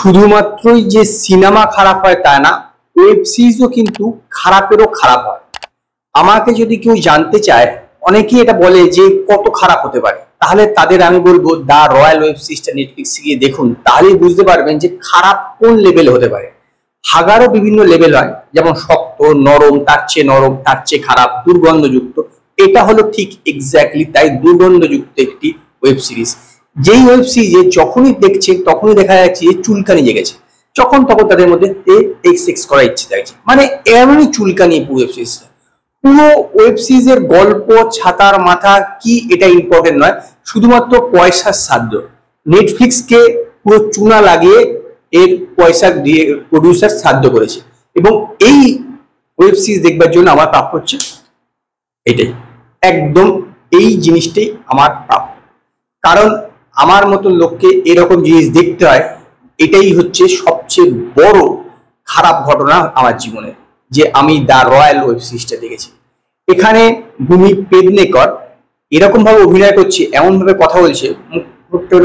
শুধুমাত্রই যে সিনেমা খারাপ হয় তা না, ওয়েব সিরিজও কিন্তু খারাপেরও খারাপ হয়। আমাকে যদি কেউ জানতে চায়, অনেকেই এটা বলে যে কত খারাপ হতে পারে, তাহলে তাদের আমি বলবো দা রয়্যাল ওয়েব সিরিজটা নেটফ্লিক্সে গিয়ে দেখুন, তাহলেই বুঝতে পারবেন যে খারাপ কোন লেভেলে হতে পারে। হাগারও বিভিন্ন লেভেল হয়, যেমন শক্ত, নরম, তার চেয়ে নরম, তার চেয়ে খারাপ, দুর্গন্ধযুক্ত। এটা হলো ঠিক এক্স্যাক্টলি তাই, দুর্গন্ধযুক্ত একটি ওয়েব সিরিজ। যেই ওয়েব সিরিজে যখনই দেখছেন তখনই দেখা যাচ্ছে যে চুলকানি জেগেছে, যখন তখন তাদের মধ্যে সেক্স করার ইচ্ছে থাকছে, মানে এমনই চুলকানি পুরো ওয়েব সিরিজটা। পুরো ওয়েব সিরিজের গল্প, ছাতার মাথা কি এটা ইম্পর্টেন্ট নয়, শুধুমাত্র পয়সার সাধ্য। নেটফ্লিক্সকে পুরো চুনা লাগিয়ে এর পয়সা দিয়ে প্রডিউসার সাধ্য করেছে, এবং এই ওয়েব সিরিজ দেখবার জন্য আমার প্রাপ্য হচ্ছে এটাই, একদম এই জিনিসটাই আমার প্রাপ্য। কারণ আমার মতো লোককে এরকম জিনিস দেখতে হয়, এটাই হচ্ছে সবচেয়ে বড় খারাপ ঘটনা আমার জীবনে, যে আমি দা রয়্যাল ওয়েব সিরিজটা দেখেছি। এখানে ভূমি পেদনেকর এরকম ভাবে অভিনয় করছে, এমন ভাবে কথা বলছে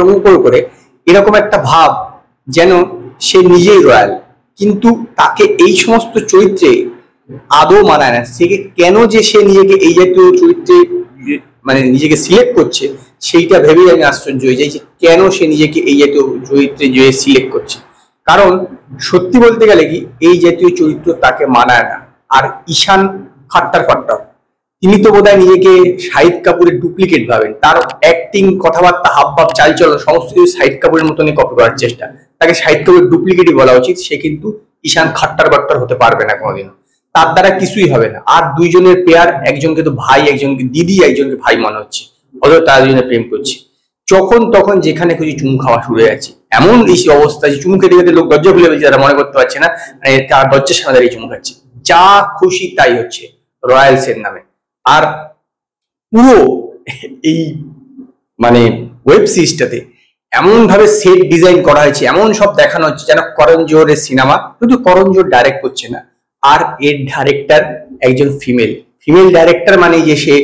মুখটা করে, এরকম একটা ভাব যেন সে নিজেই রয়্যাল, কিন্তু তাকে এই সমস্ত চরিত্রে আদৌ মানায় না। সে কেন যে সে নিজেকে এই জাতীয় চরিত্রে মানে নিজেকে সিলেক্ট করছে, সেইটা ভেবেই আমি আশ্চর্য হয়ে যাই যে কেন সে নিজেকে এই জাতীয় চরিত্রে যে সিলেক্ট করছে। কারণ সত্যি বলতে গেলে কি, এই জাতীয় চরিত্র তাকে মানায় না। আর ঈশান খাট্টার তিনি তো বোধহয় নিজেকে শাহিদ কাপুরের ডুপ্লিকেট ভাবেন, তার অ্যাক্টিং, কথাবার্তা, হাবভাব, চালচলন সমস্ত কিছু শাহিদ কাপুরের মতনই কপি করার চেষ্টা। তাকে শাহিদ কাপুরের ডুপ্লিকেটই বলা উচিত। সে কিন্তু ঈশান খাট্টার হতে পারবে না কোনোদিনও, তার দ্বারা কিছুই হবে না। আর দুইজনের পেয়ার, একজনকে তো ভাই, একজনকে দিদি, একজনকে ভাই মনে হচ্ছে, অথচ তারা দুজনে প্রেম করছে। যখন তখন যেখানে খুশি চুমু খাওয়া শুরু হয়ে যাচ্ছে, এমন এই অবস্থা যে চুমু খেতে খেতে লোক দরজা খুলে ফেলছে, তারা মনে করতে পারছে না মানে তার দরজার সামনে দাঁড়িয়ে চুমু খাচ্ছে। যা খুশি তাই হচ্ছে রয়্যালসের নামে। আর পুরো এই মানে ওয়েব সিরিজটাতে এমন ভাবে সেট ডিজাইন করা হয়েছে, এমন সব দেখানো হচ্ছে যেন করণ জোহরের সিনেমা। শুধু করণ জোহর ডাইরেক্ট করছে না, আর এর ডাইরেক্টর একজন ফিমেল ডাইরেক্টর, মানে যে সে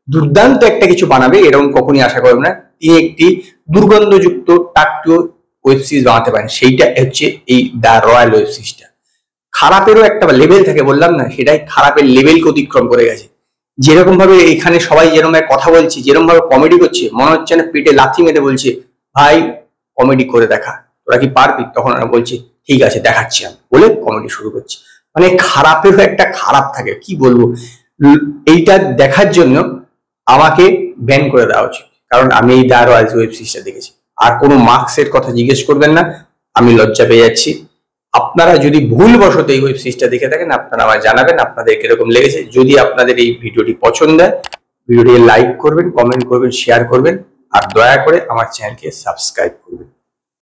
দুর্দান্ত একটা কিছু বানাবে এরকম কখনই আশা করবে না। তিনি একটি দুর্গন্ধযুক্ত টাকটুও ওয়েব সিরিজ বানাতে পারেন, সেইটা হচ্ছে এই দা রয়্যাল ওয়েব সিরিজটা। খারাপেরও একটা লেভেল থাকে, বললাম না, সেটাই খারাপের লেভেলকে অতিক্রম করে গেছে। যেরকম ভাবে এখানে সবাই যেরকম কথা বলছে, যেরকম ভাবে কমেডি করছে, মনে হচ্ছে না পেটে লাথি মেরে বলছে ভাই কমেডি করে দেখা, তোরা কি পারবি? তখন ওরা বলছে ঠিক আছে দেখাচ্ছি আমি, বলে কমেডি শুরু করছে। মানে খারাপেরও একটা খারাপ থাকে, কি বলবো। এইটা দেখার জন্য আমাকে ব্যান করে দেওয়া উচিত, কারণ আমি এই দা রয়্যাল ওয়েব সিরিজটা দেখেছি। আর কোনো মার্কসের কথা জিজ্ঞেস করবেন না, আমি লজ্জা পেয়ে যাচ্ছি। আপনারা যদি ভুলবশত এই ওয়েব সিরিজটা দেখে থাকেন, আপনারা আমায় জানাবেন আপনাদের কিরকম লেগেছে। যদি আপনাদের এই ভিডিওটি পছন্দ হয়, ভিডিওটি লাইক করবেন, কমেন্ট করবেন, শেয়ার করবেন, আর দয়া করে আমার চ্যানেলকে সাবস্ক্রাইব করবেন।